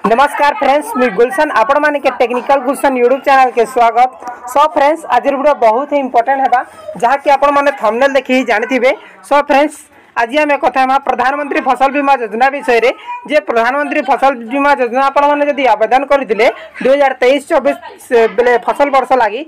नमस्कार फ्रेंड्स, मैं गुलशन आपण माने के टेक्निकल गुलशन यूट्यूब चैनल के स्वागत। सो फ्रेंड्स, आज वीडियो बहुत ही इंपोर्टेंट है जहाँ कि आपण माने थंबनेल देखि ही जानिथिबे। सो फ्रेंड्स, आज आम कथा है प्रधानमंत्री फसल बीमा योजना विषय रे। जे प्रधानमंत्री फसल बीमा योजना आपण माने जदि आवेदन करथिले 2023-24 बेले फसल वर्ष लागि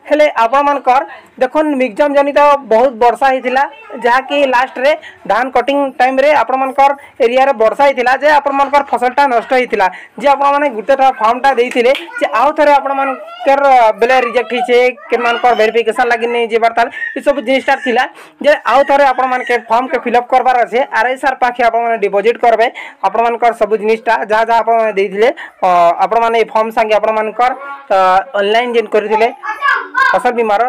हेले आपण मानकर देखुन मिक्सम जनित बहुत वर्षा होता जहाँ कि लास्ट रे धान कटिंग टाइम रे आपण मानकर एरिया रे वर्षा होता जे आपण मानकर फसलटा नष्ट होता जे आपण माने गुटेटा फॉर्मटा देइथिले जे आउ थरे आपण मानकर बेले रिजेक्ट हिचे के मानकर वेरिफिकेशन लागि नै जे बर्ताल ई सब जिनिसटा थिला जे आउ थरे आपण मानके फॉर्म के फिल अप करबार अछि आरएसआर पाखे आपण माने डिपॉजिट करबे आपण मानकर सब जिनिसटा जहाँ जहाँ आपण माने देइथिले आपण माने फॉर्म संगे आपण मानकर ऑनलाइन जेन करथिले फसल बीमार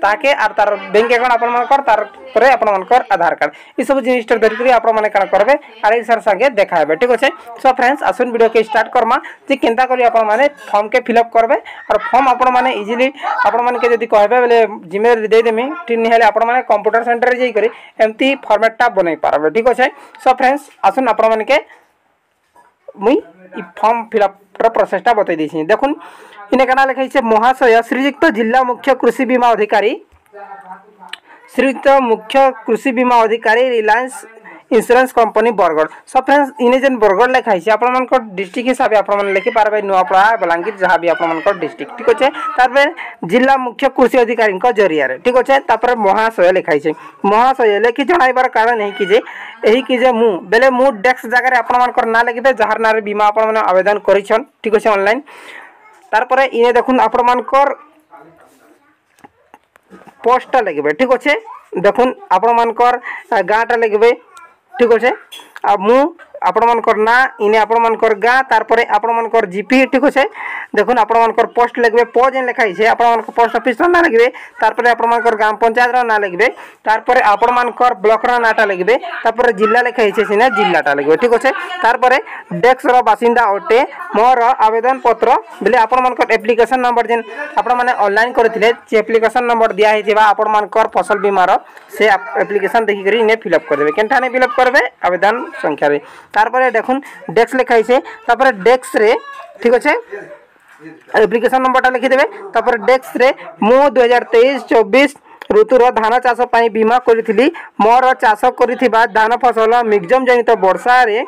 ताके आर तार बैंक अकाउंट आपण मानकर तार परे आपण मानकर आधार कार्ड ई सब जिनिस धरिकरी आपण माने काना करबे आर सर संगे देखाबे। ठीक अछि। सो फ्रेंड्स, आसुन वीडियो के स्टार्ट करमा जे केनता करी आपण माने फॉर्म के फिल अप करबे और फॉर्म आपण माने इजीली आपण माने के जदी कहबे बेले जीमेल दे देमी टिन हेले आपण माने कंप्यूटर सेंटर रे जाई करी एम्ति फॉर्मेट टा बनै पारबे। ठीक अछि। सो फ्रेंड्स, आसुन आपण माने के मुई ई फॉर्म फिल अप प्रोसेस टा बतै दैछि। देखुन इने कना लिखाई छे महाशय श्रीयुक्त जिला मुख्य कृषि बीमा अधिकारी श्रीयुक्त मुख्य कृषि बीमा अधिकारी Reliance insurance company Bargarh. So friends, इने जेन बरगढ़ लिखाई छे आपण मानकर डिस्ट्रिक्ट हिसाब आपण माने लिखि पारबे नुआपड़ा बलांगीर जहां भी आपण मानकर डिस्ट्रिक्ट। ठीक अछि। तारपे जिला मुख्य कृषि अधिकारी को जरिया रे। ठीक अछि। तापर महाशय लिखाई छे महाशय लेखि जणाइबार कारण है कि जे एही कि जे मु बेले मु डेस्क जगह रे आपण मानकर ना लिखिबे जहार ना रे बीमा आपण माने आवेदन करिछन। ठीक अछि। ऑनलाइन तारपरे इने देखुन आपण मानकर पोस्टटा लिखबे। ठीक अछि। देखुन आपण मानकर गाँटा लिखबे। ठीक अच्छे। आ मु आपण मानकर ना इने आपण मानकर गाँ तारपरे आपण मानकर जीपी। ठीक अच्छे। देखुन आपण मानकर पोस्ट लिखबे पोज एन लिखाई छे आपण मानकर पोस्ट ऑफिस रो ना लिखबे तारपरे आपण मानकर ग्राम पंचायत रो ना लिखबे तारपरे आपण मानकर ब्लॉक रो नाटा लिखबे तारपरे जिल्ला लिखाई छे सिने जिल्लाटा लिखबे। ठीक अच्छे। तारपरे डेस्क रो बासिंदा अटे मोर आवेदन पत्र बेले आपण मानकर एप्लीकेशन नंबर जेन आपण माने ऑनलाइन करथिले जे एप्लीकेशन नंबर दिया हे जेबा आपण मानकर फसल बीमा रो से एप्लीकेशन देखि करी इने फिल अप कर देबे केनठा ने फिल अप करबे आवेदन संख्या रे तारपरे देखुन डेस्क लिखाई छे तारपरे डेस्क रे। ठीक अच्छे। एप्लीकेशन नंबरटा लिखि देबे तापर डेस्क रे मु 2023-24 ऋतुर धान चाष पाई बीमा करिथिली मोर चाष करिथिबा धान फसल मिक्सम जनित वर्षा रे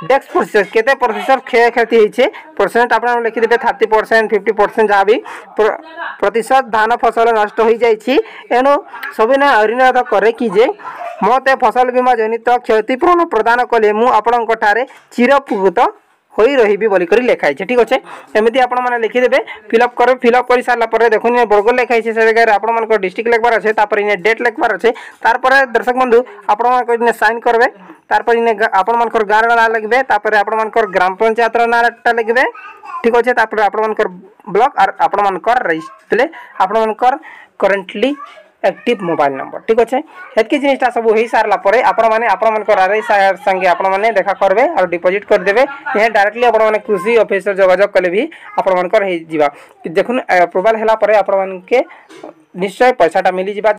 डेस्क प्रतिशत केते प्रतिशत क्षय क्षति होइछे परसेंट आपण लिखि देबे 30% 50% जहाँ भी प्रतिशत धान फसल नष्ट हो जाइछि एनु सबिना अनुरोध करे कि जे मते फसल बीमा जनित क्षतिपूर्ण प्रदान कले मु आपणक ठारे चिरउपकृत होई रहिबी बोली करी लिखाई छे। ठीक अच्छे। एमिति आपण माने लिखि देबे फिल अप करबे फिल अप करि सारला परे देखुन बरगढ़ लिखाई छे से जगह रे आपण मानकर डिस्ट्रिक्ट लिखबार अछि तापर इने डेट लिखबार अछि तारपरे दर्शक बंधु आपण मानकर इने साइन करबे तारपर इने आपण मानकर गाँव रो ना लिखबे तापर आपण मानकर ग्राम पंचायत रो नाटा लिखबे। ठीक अच्छे। तापर आपण मानकर ब्लॉक और आपण मानकर रजिस्ट्रेले आपण मानकर करेंटली एक्टिव मोबाइल नंबर। ठीक अच्छे। हेतकी जिनिसटा सब होई सारला परे आपण माने आपण मानकर आरआई संगे आपण माने देखा करबे और डिपॉजिट कर देबे ये डायरेक्टली आपण माने कृषि ऑफिसर जोगाजोग कले भी आपण मानकर हे जिबा देखुन अप्रूवल हैला परे आपण मानके निश्चय पैसाटा मिली जिबा।